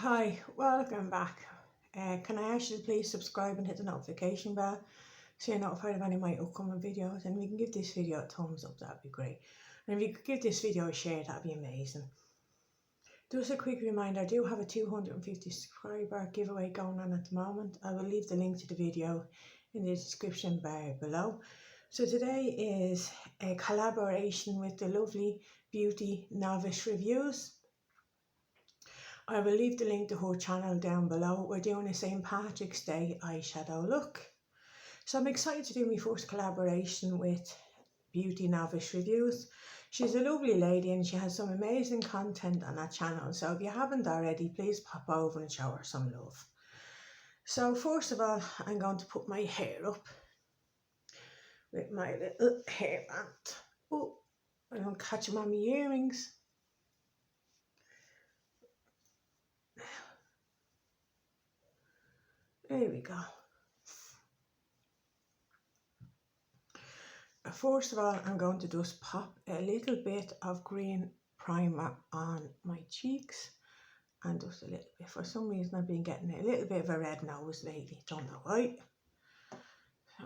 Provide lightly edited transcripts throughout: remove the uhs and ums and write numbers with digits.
Hi, welcome back. Can I ask you to please subscribe and hit the notification bell so you're notified of any of my upcoming videos, and if you can give this video a thumbs up, that'd be great. And if you could give this video a share, that'd be amazing. Just a quick reminder, I do have a 250 subscriber giveaway going on at the moment. I will leave the link to the video in the description bar below. So today is a collaboration with the lovely Beauty Novice Reviews. I will leave the link to her channel down below. We're doing a St. Patrick's Day eyeshadow look. So I'm excited to do my first collaboration with Beauty Novice Reviews. She's a lovely lady and she has some amazing content on her channel. So if you haven't already, please pop over and show her some love. So first of all, I'm going to put my hair up with my little hairband. Oh, I don't catch them on my earrings. There we go. First of all, I'm going to just pop a little bit of green primer on my cheeks and just a little bit. For some reason I've been getting a little bit of a red nose lately, don't know why. So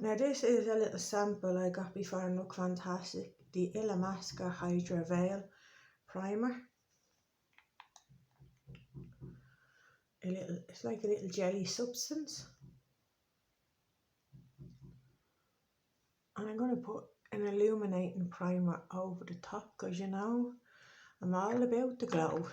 now this is a little sample I got before and look fantastic. The Illamasqua Hydra Veil Primer. It's like a little jelly substance. And I'm going to put an illuminating primer over the top because you know I'm all about the glow.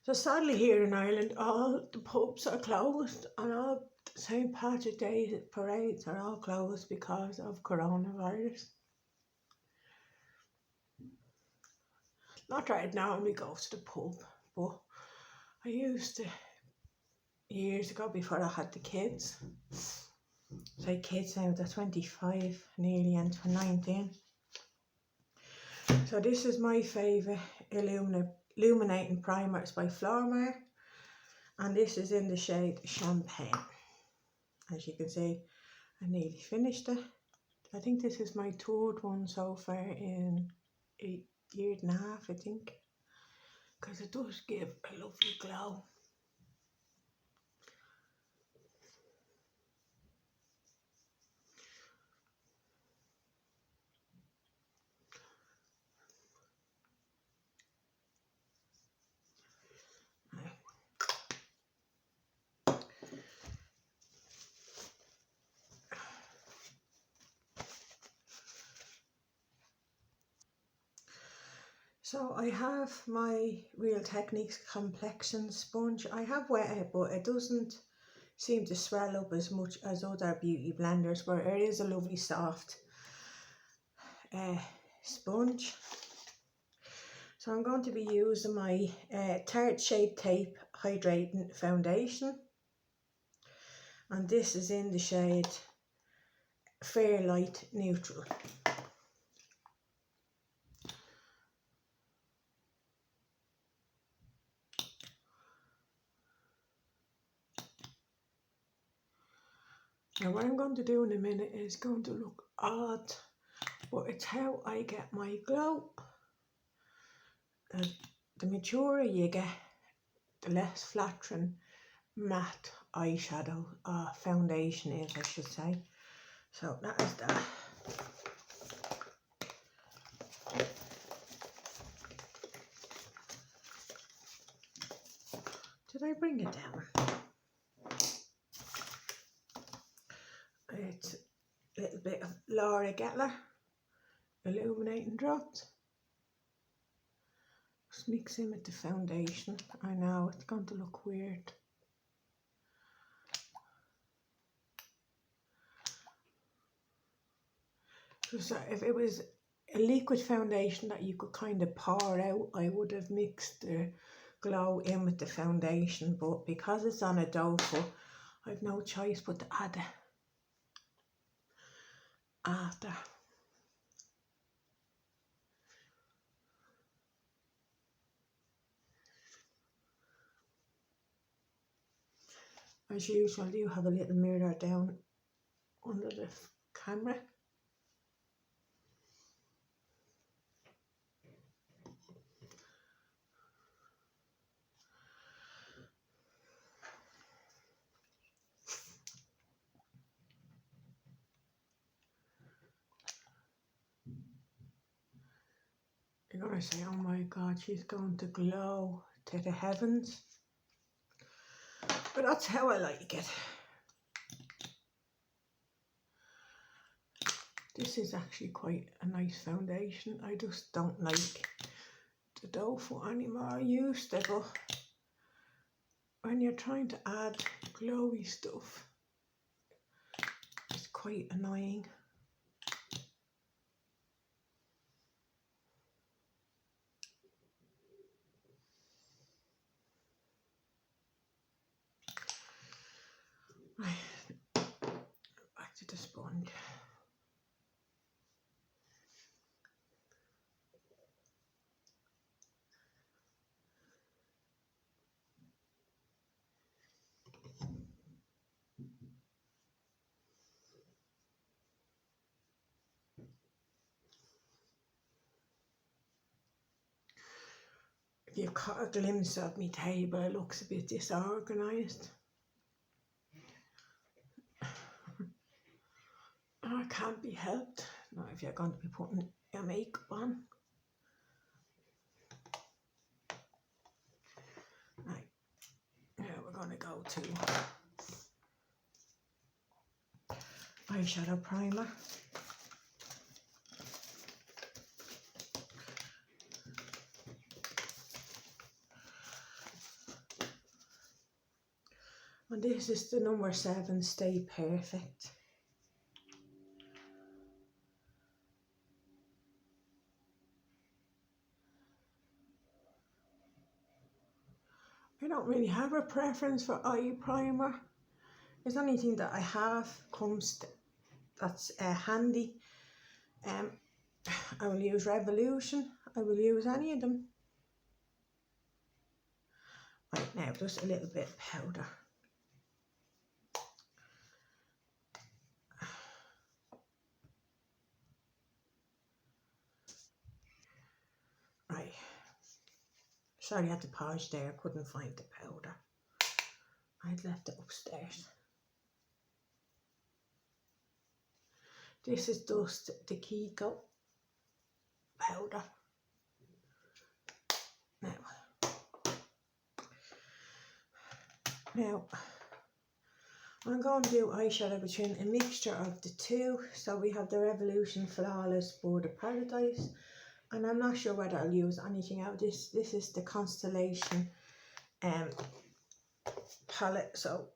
So sadly here in Ireland all the pubs are closed and all St. Patrick's Day parades are all closed because of coronavirus. Not right now when we go to the pub, but I used to years ago before I had the kids. So kids now, they're 25 nearly and 19. So this is my favourite illuminating primer. It's by Flormar and this is in the shade Champagne. As you can see, I nearly finished it. I think this is my third one so far in a year and a half, I think, because it does give a lovely glow. So I have my Real Techniques complexion sponge. I have wet it, but it doesn't seem to swell up as much as other beauty blenders, but it is a lovely soft sponge. So I'm going to be using my Tarte Shape Tape Hydrating Foundation, and this is in the shade Fair Light Neutral. Now what I'm going to do in a minute is going to look odd, but it's how I get my glow. And the maturer you get, the less flattering matte eyeshadow foundation is, I should say. So that is that. Did I bring it down? It's a little bit of Laura Gettler illuminating drops. Just mix in with the foundation. I know it's going to look weird. So if it was a liquid foundation that you could kind of pour out, I would have mixed the glow in with the foundation, but because it's on a dough foot, I've no choice but to add it after. As usual, I do have a little mirror down under the camera. You're going to say, oh my God, she's going to glow to the heavens. But that's how I like it. This is actually quite a nice foundation. I just don't like the doe foot anymore. I used to, but when you're trying to add glowy stuff, it's quite annoying. Right, back to the sponge. You've caught a glimpse of my table. It looks a bit disorganised. Oh, it can't be helped. Not if you're going to be putting your makeup on. Right, now we're going to go to eyeshadow primer. And this is the number 7, Stay Perfect. I don't really have a preference for eye primer. There's anything that I have that's handy. I will use Revolution. I will use any of them. Right, now just a little bit of powder. Right. Sorry, I had to pause there. I couldn't find the powder. I'd left it upstairs. This is just the Kiko powder. Now, I'm going to do eyeshadow between a mixture of the two. So we have the Revolution Flawless Border Paradise, and I'm not sure whether I'll use anything out of this. This is the Constellation palette. So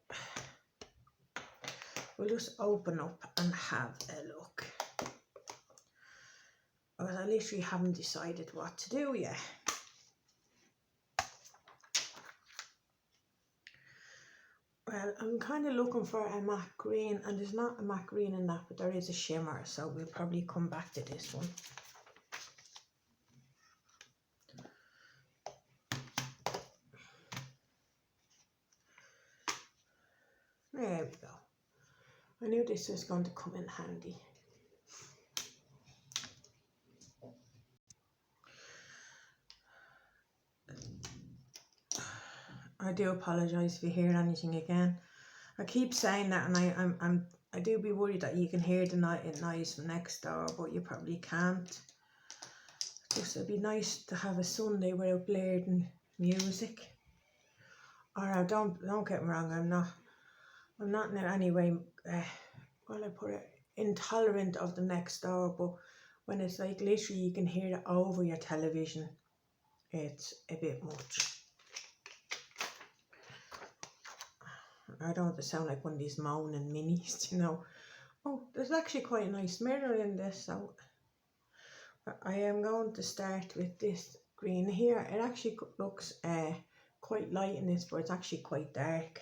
we'll just open up and have a look. Because I literally haven't decided what to do yet. Well, I'm kind of looking for a matte green, and there's not a matte green in that, but there is a shimmer, so we'll probably come back to this one. There we go. I knew this was going to come in handy. I do apologise if you hear anything again. I keep saying that, and I do be worried that you can hear the noise from next door, but you probably can't. Just it'd be nice to have a Sunday without blaring music. Or don't get me wrong, I'm not in any way well, I put it, intolerant of the next door, but when it's like literally you can hear it over your television, it's a bit much. I don't want to sound like one of these moaning minis, you know. Oh, there's actually quite a nice mirror in this, so I am going to start with this green here. It actually looks quite light in this, but it's actually quite dark.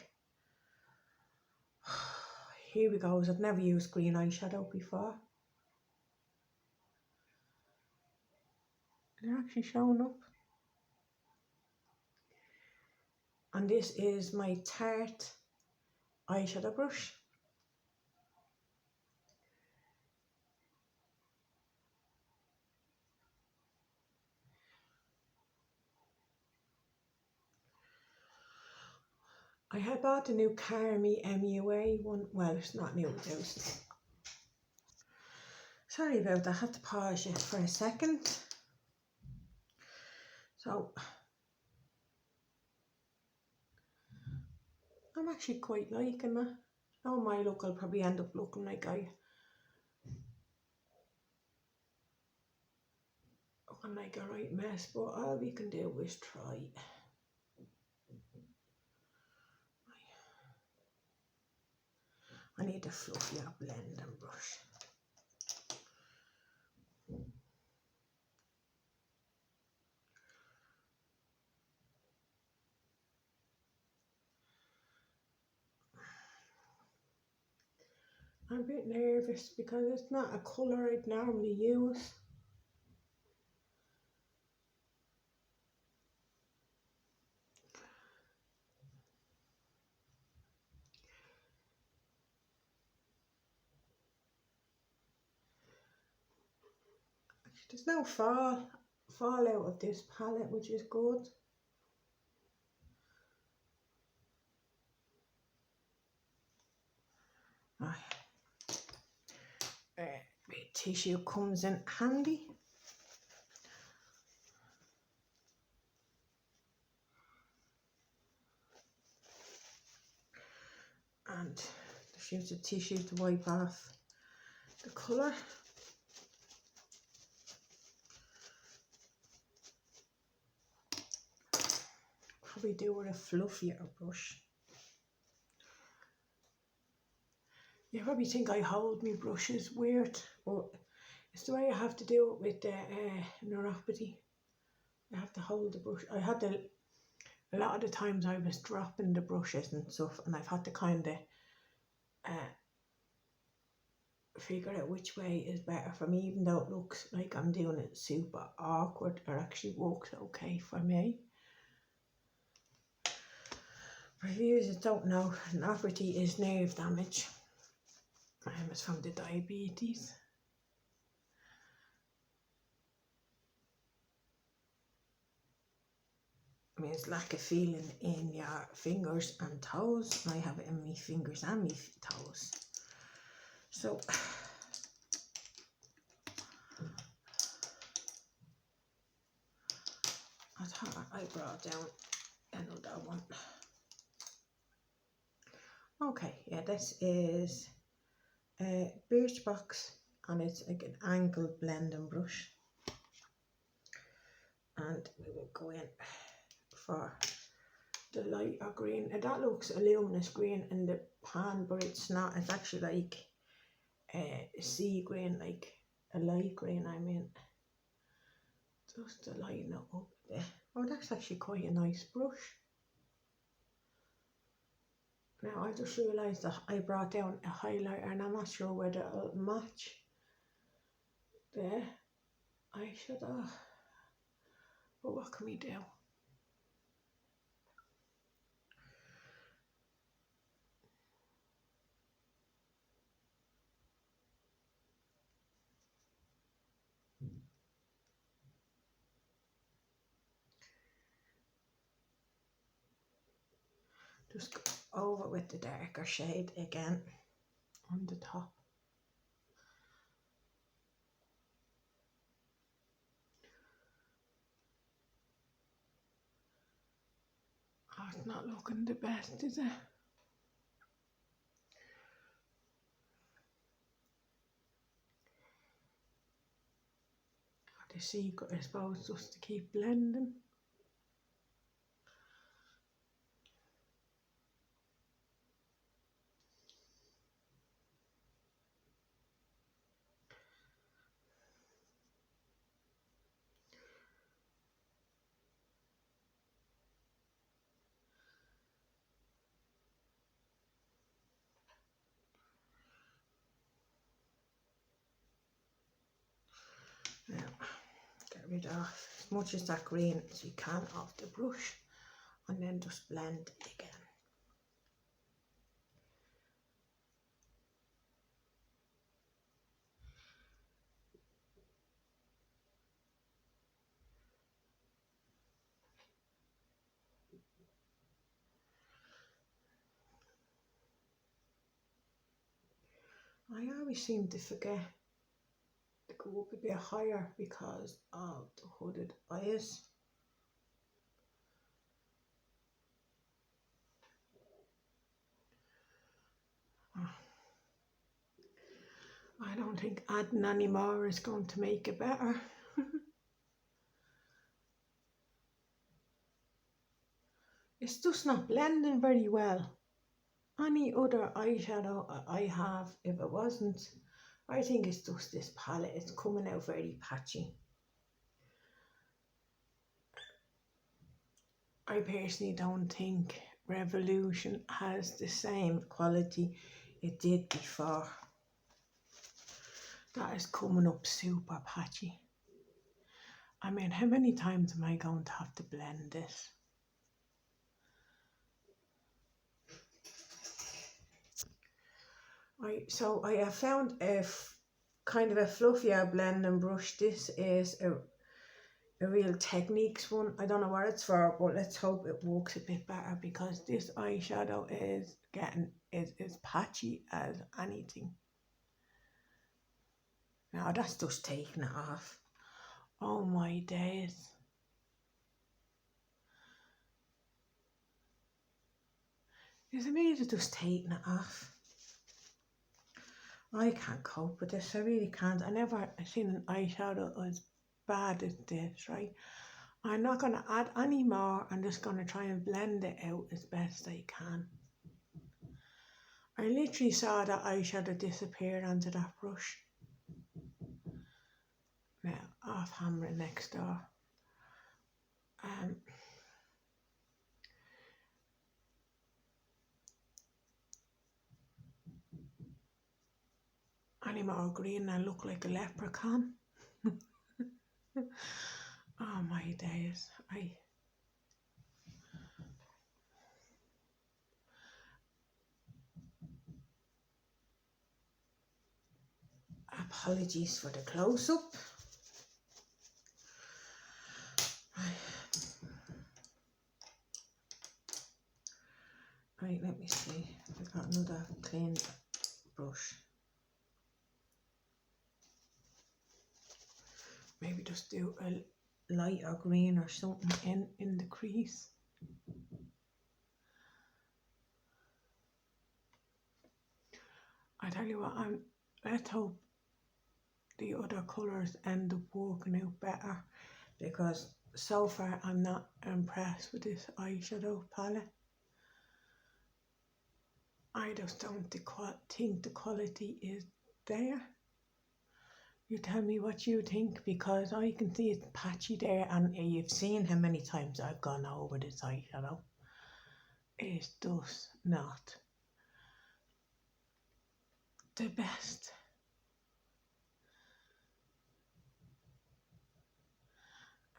Here we go. I've never used green eyeshadow before. They're actually showing up. And this is my Tarte eyeshadow brush. I had bought the new Carmi MUA one. Well, it's not new, it was. Sorry about that, I had to pause it for a second. So, I'm actually quite liking that. Oh, my look, I'll probably end up looking like a right mess, but all we can do is try. I need a fluffier blending brush. I'm a bit nervous because it's not a colour I'd normally use. There's no fall out of this palette, which is good. Tissue comes in handy. And just use the tissue to wipe off the colour. Probably do with a fluffier brush. You probably think I hold my brushes weird, but it's the way I have to do it with the neuropathy. I have to hold the brush. A lot of the times I was dropping the brushes and stuff, and I've had to kind of figure out which way is better for me, even though it looks like I'm doing it super awkward. It actually works okay for me. For viewers that don't know, neuropathy is nerve damage. It's from the diabetes. It means lack of feeling in your fingers and toes. I have it in my fingers and my toes. So I thought I brought down another one. Okay, yeah, this is a Birchbox, and it's like an angled blending brush. And we will go in for the lighter green. And that looks a luminous green in the pan, but it's not. It's actually like a sea green, like a light green, I mean. Just to lighten it up a bit. Oh, that's actually quite a nice brush. Now, I just realised that I brought down a highlighter, and I'm not sure whether it'll match the eyeshadow. But what can we do? Just go over with the darker shade again on the top. Oh, it's not looking the best, is it? The secret, I suppose, just to keep blending. Now, get rid of as much as that green as you can off the brush, and then just blend it again. I always seem to forget to go up a bit higher because of the hooded eyes. I don't think adding any more is going to make it better. It's just not blending very well. Any other eyeshadow I have, if it wasn't, I think it's just this palette, it's coming out very patchy. I personally don't think Revolution has the same quality it did before. That is coming up super patchy. I mean, how many times am I going to have to blend this? So I have found a kind of a fluffier blending brush. This is a Real Techniques one. I don't know what it's for, but let's hope it works a bit better because this eyeshadow is as patchy as anything. Now that's just taking it off. Oh my days. Is it me that's just taking it off? I can't cope with this, I really can't. I never seen an eyeshadow as bad as this, right? I'm not going to add any more, I'm just going to try and blend it out as best I can. I literally saw that eyeshadow disappear onto that brush. Now, off hammering next door. Any more green, I look like a leprechaun. Oh my days. Apologies for the close-up. Right, let me see. I've got another clean brush. Maybe just do a lighter green or something in the crease. I tell you what, let's hope the other colours end up working out better, because so far I'm not impressed with this eyeshadow palette. I just don't think the quality is there. You tell me what you think, because I can see it's patchy there, and you've seen how many times I've gone over this eyeshadow. It's just not the best.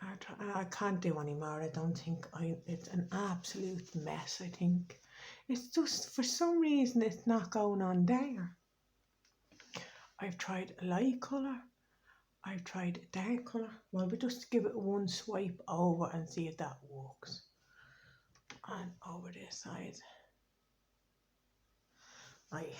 I can't do anymore. I don't think it's an absolute mess. I think it's just, for some reason, it's not going on there. I've tried a light colour, I've tried a dark colour. Well, we just give it one swipe over and see if that works. And over this side, right.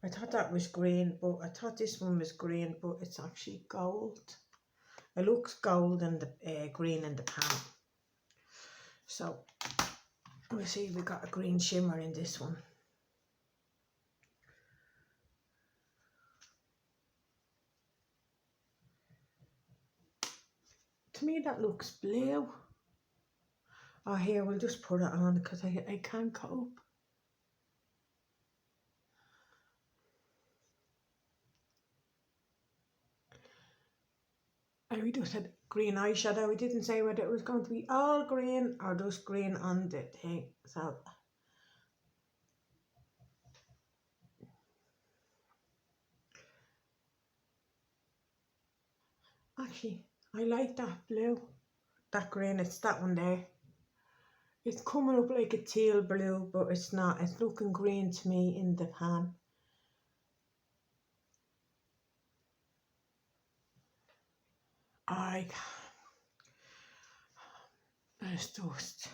I thought that was green, but I thought this one was green, but it's actually gold. It looks gold and the green in the pan. So we'll see if we got a green shimmer in this one. To me that looks blue. Oh, here, we'll just put it on because I can't cope. And we just had green eyeshadow. We didn't say whether it was going to be all green or just green on the thing. So actually, I like that blue, that green. It's that one there. It's coming up like a teal blue, but it's not. It's looking green to me in the pan. It's just,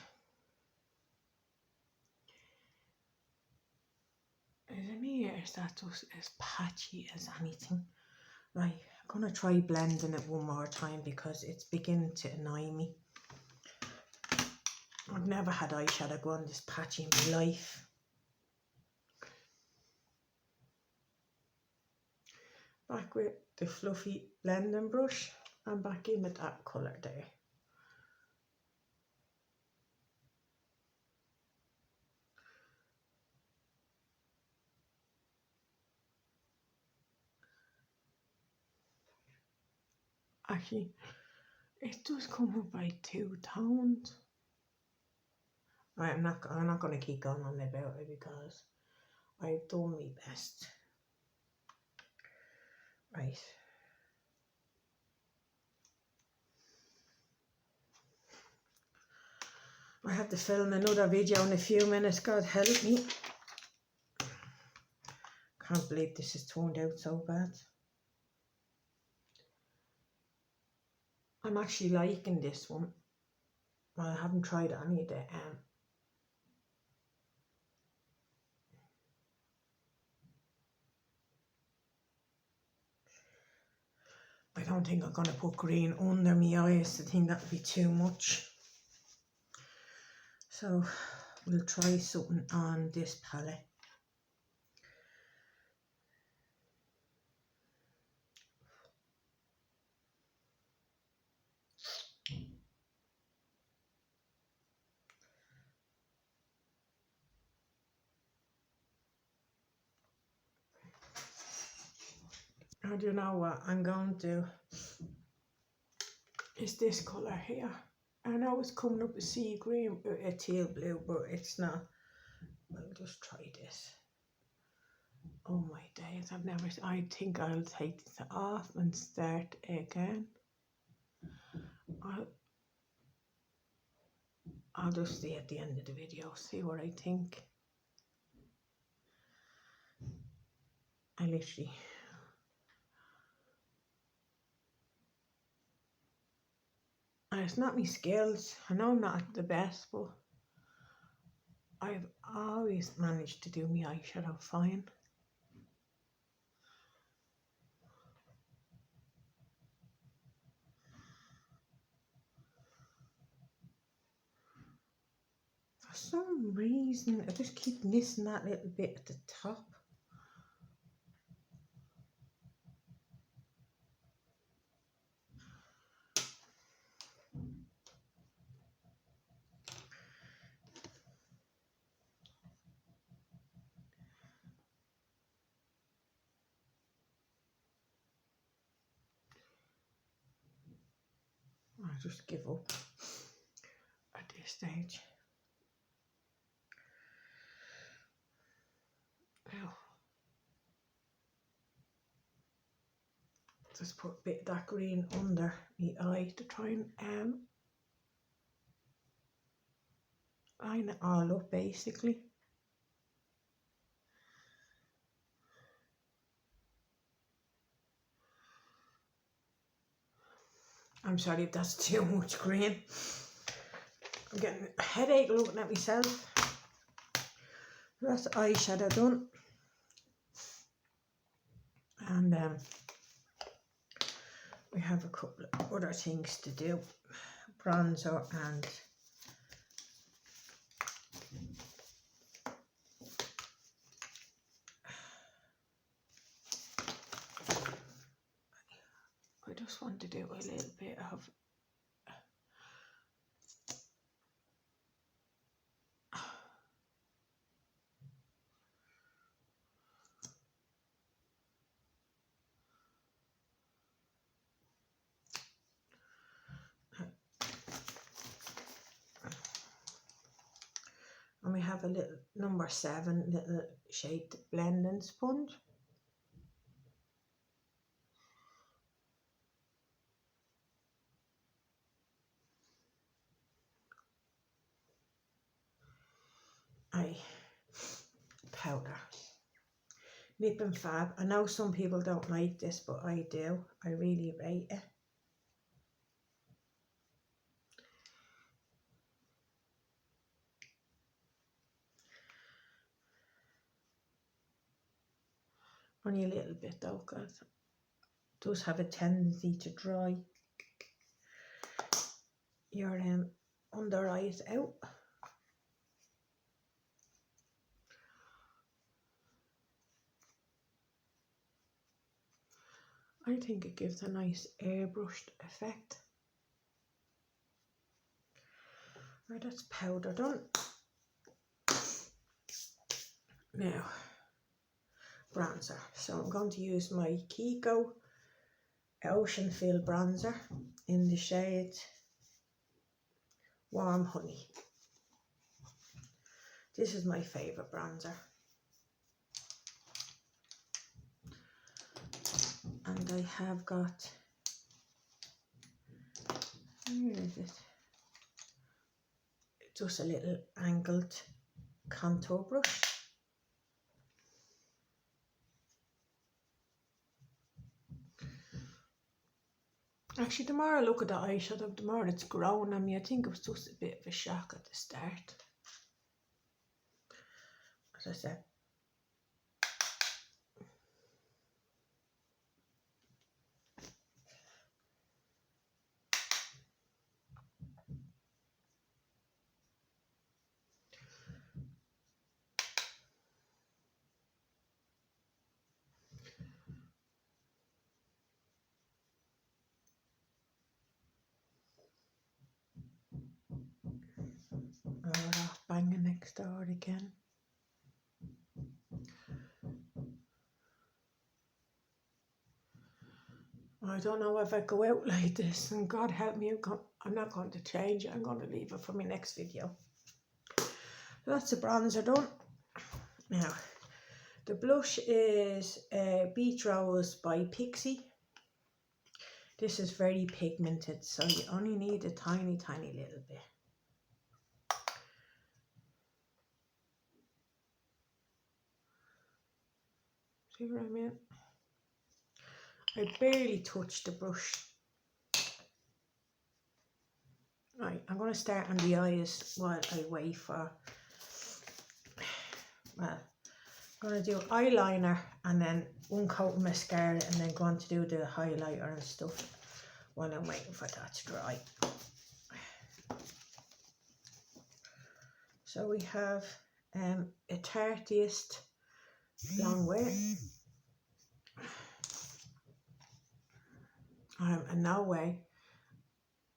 is me, or is that just as patchy as anything? Right, I'm going to try blending it one more time because it's beginning to annoy me. I've never had eyeshadow go on this patchy in my life. Back with the fluffy blending brush and back in with that colour there. Actually, it does come up by 2 tones. Right, I'm not going to keep going on about it because I've done my best. Right. I have to film another video in a few minutes, God help me. Can't believe this has turned out so bad. I'm actually liking this one. Well, I haven't tried any of the I don't think I'm going to put green under my eyes. I think that would be too much. So we'll try something on this palette. Now, do you know what I'm going to do? Is this colour here. I know it's coming up a sea green, a teal blue, but it's not. I'll just try this. Oh my days, I think I'll take this off and start again. I'll just see at the end of the video, see what I think. I literally... And it's not my skills. I know I'm not the best, but I've always managed to do my eyeshadow fine. For some reason, I just keep missing that little bit at the top. I just give up at this stage. Ow. Just put a bit of that green under my eye to try and line it all up basically. I'm sorry if that's too much green. I'm getting a headache looking at myself. That's eyeshadow done. And we have a couple of other things to do. Bronzer and I just want to do a little bit of and we have a little number 7 little shaped blending sponge. Powder. Lip and Fab. I know some people don't like this, but I do. I really rate it. Only a little bit though, because it does have a tendency to dry your under eyes out. I think it gives a nice airbrushed effect. Right, that's powder done. Now, bronzer. So I'm going to use my Kiko Ocean Fill bronzer in the shade Warm Honey. This is my favourite bronzer. And I have got, where is it? Just a little angled contour brush. Actually, the more I look at the eyeshadow, the more it's grown on me. I think it was just a bit of a shock at the start. As I said. Oh, banging next door again. I don't know if I go out like this, and God help me, I'm not going to change it. I'm going to leave it for my next video. That's the bronzer done. Now, the blush is Beach Rose by Pixie. This is very pigmented, so you only need a tiny, tiny little bit. See what I mean? I barely touch the brush. Right, I'm going to start on the eyes while I wait for, well, I'm going to do eyeliner and then one coat of mascara and then go on to do the highlighter and stuff while I'm waiting for that to dry. So we have a Tartiest long wear. And no way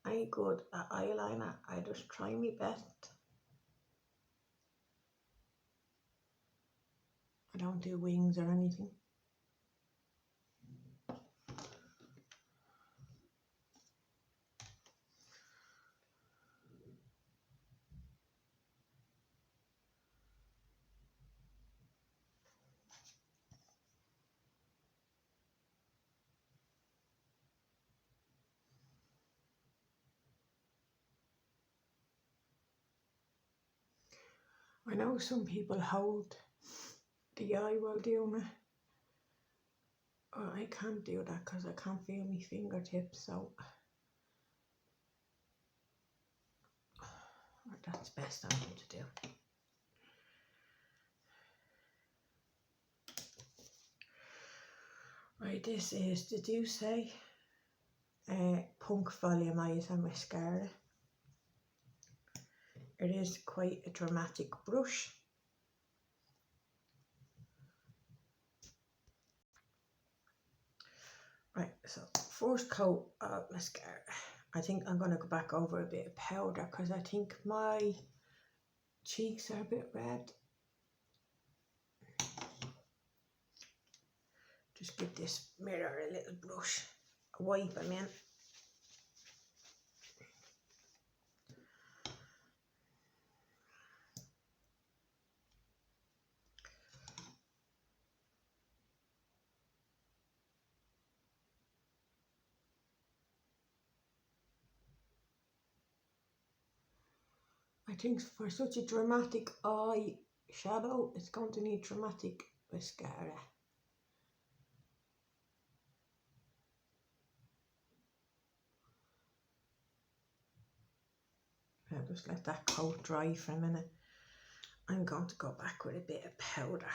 I ain't good at eyeliner. I just try my best. I don't do wings or anything. I know some people hold the eye while doing it. Oh, I can't do that because I can't feel my fingertips, so that's best I'm going to do. Right, this is the Douce Punk Volumizer Mascara. It is quite a dramatic brush. Right, so first coat of mascara. I think I'm going to go back over a bit of powder because I think my cheeks are a bit red. Just give this mirror a little brush, a wipe I mean. I think for such a dramatic eye shadow, it's going to need dramatic mascara. I'll just let that coat dry for a minute. I'm going to go back with a bit of powder.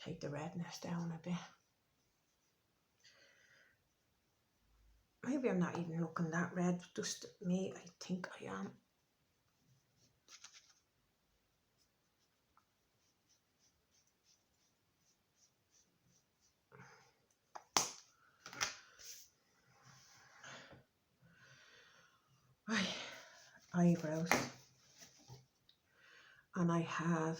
take the redness down a bit. Maybe I'm not even looking that red, just me, I think I am. Right, eyebrows. And I have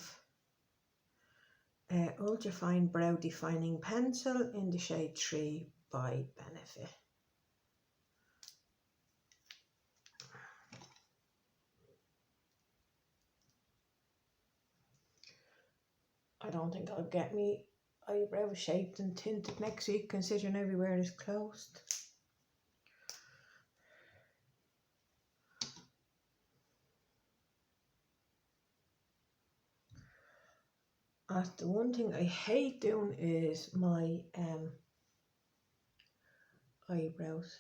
Ultra Fine Brow Defining Pencil in the shade 3 by Benefit. I don't think I'll get me eyebrows shaped and tinted next week, considering everywhere is closed. The one thing I hate doing is my eyebrows.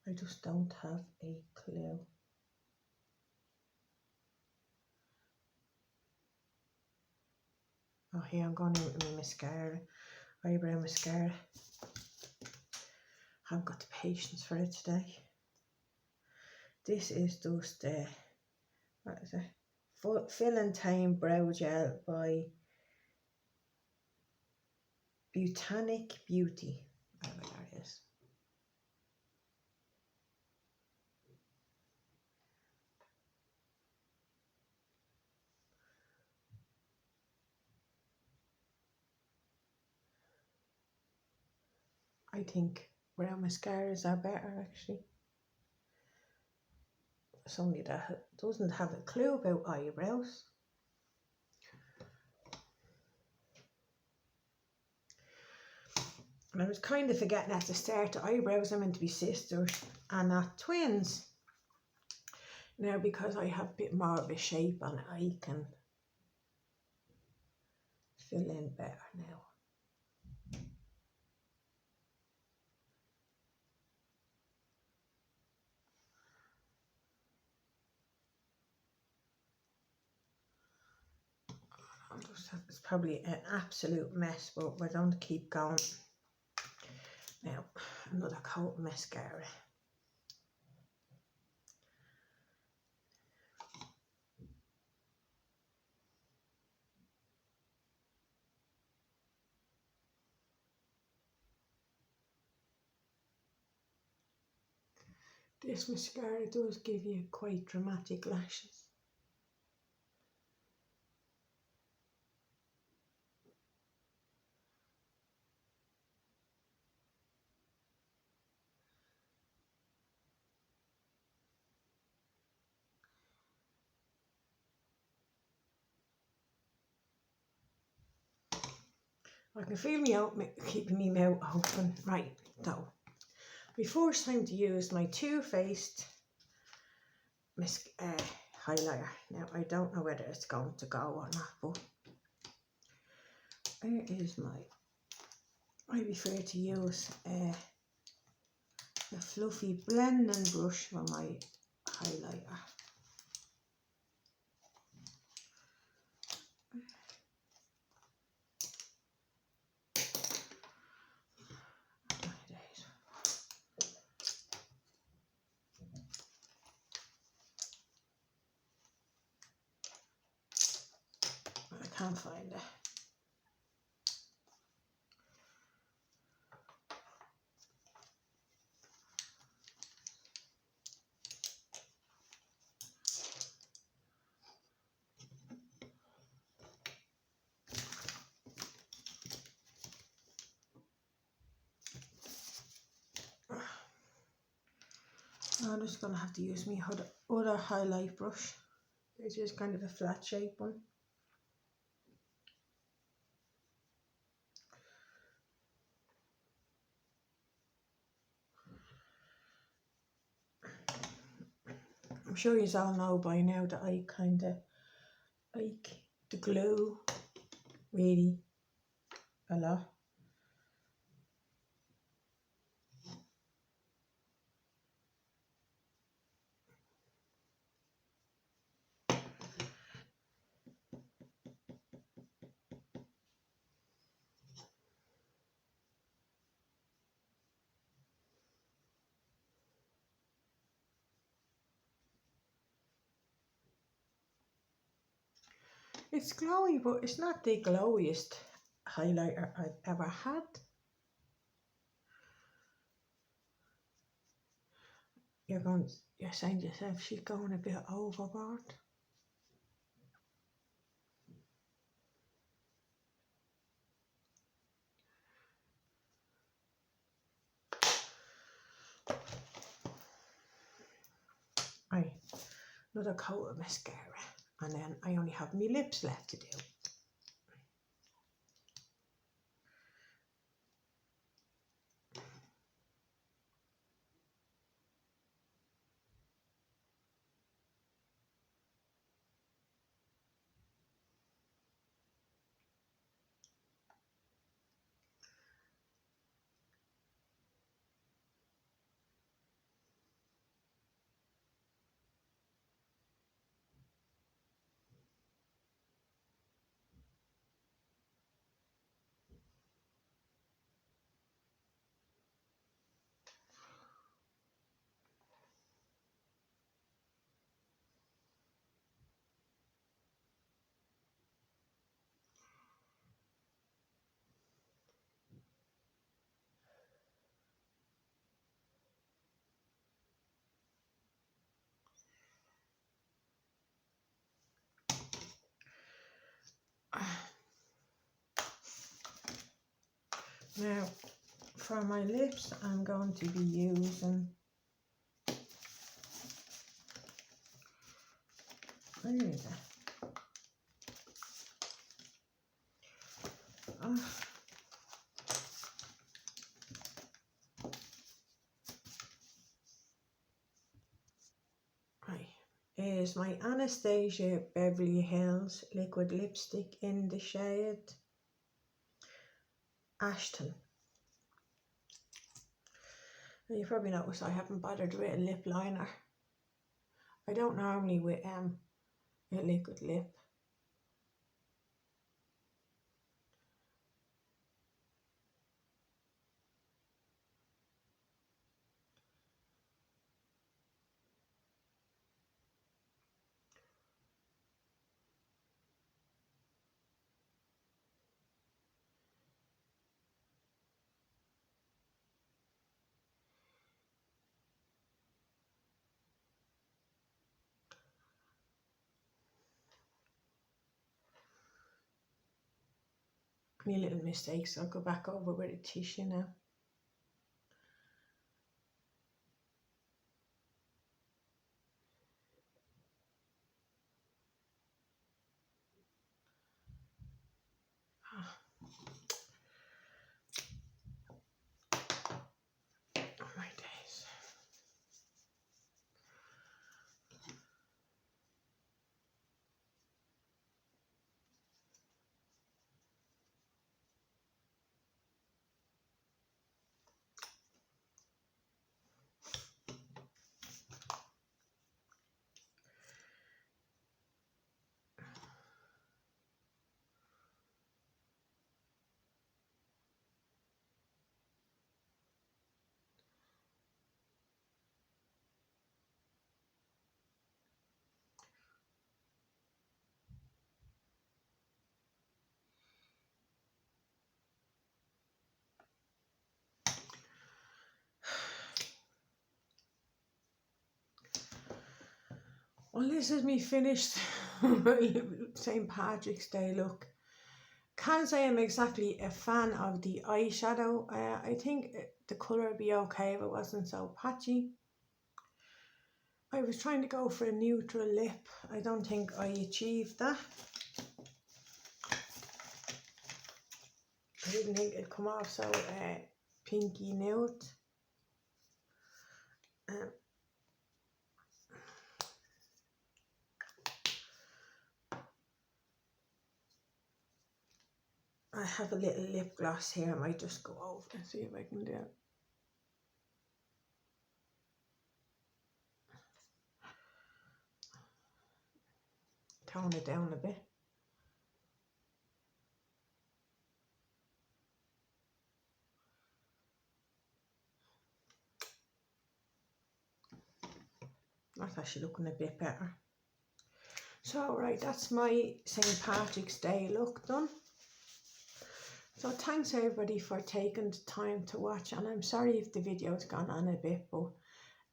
I just don't have a clue. Oh, here I'm going in with my mascara, eyebrow mascara. Haven't got the patience for it today. This is just what is it? Fill and Tame Brow Gel by Botanic Beauty. Whatever that is. I think brow mascaras are better actually. Somebody that doesn't have a clue about eyebrows. And I was kind of forgetting at the start that eyebrows are meant to be sisters and not twins. Now because I have a bit more of a shape on it, I can fill in better now. It's probably an absolute mess, but we're going to keep going. Now, another coat of mascara. This mascara does give you quite dramatic lashes. I can feel me out keeping me mouth open. Right, so my first time to use my Too Faced highlighter. Now I don't know whether it's going to go or not, but where is I prefer to use a fluffy blending brush for my highlighter. I can't find it. I'm just going to have to use my other highlight brush. It's just kind of a flat shape one. I'm sure you all know by now that I kind of like the glue really a lot. It's glowy, but it's not the glowiest highlighter I've ever had. You're saying to yourself, she's going a bit overboard. Right, another coat of mascara, and then I only have my lips left to do. Now, for my lips, I'm going to be using, where is it? Oh. Right, here's my Anastasia Beverly Hills liquid lipstick in the shade Ashton. Now, you probably noticed I haven't bothered with a lip liner. I don't normally with a liquid lip. Any little mistakes, I'll go back over with a tissue now. Oh my days. Well, this is me finished St. Patrick's Day look. Can't say I'm exactly a fan of the eyeshadow. I think the colour would be okay if it wasn't so patchy. I was trying to go for a neutral lip. I don't think I achieved that. I didn't think it'd come off so pinky nude. I have a little lip gloss here. I might just go over and see if I can do it. Tone it down a bit. That's actually looking a bit better. So right, that's my St. Patrick's Day look done. So thanks everybody for taking the time to watch, and I'm sorry if the video's gone on a bit, but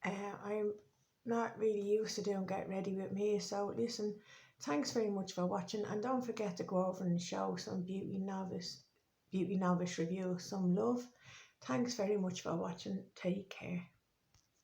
I'm not really used to doing get ready with me. So listen, thanks very much for watching, and don't forget to go over and show some beauty novice reviews some love. Thanks very much for watching. Take care.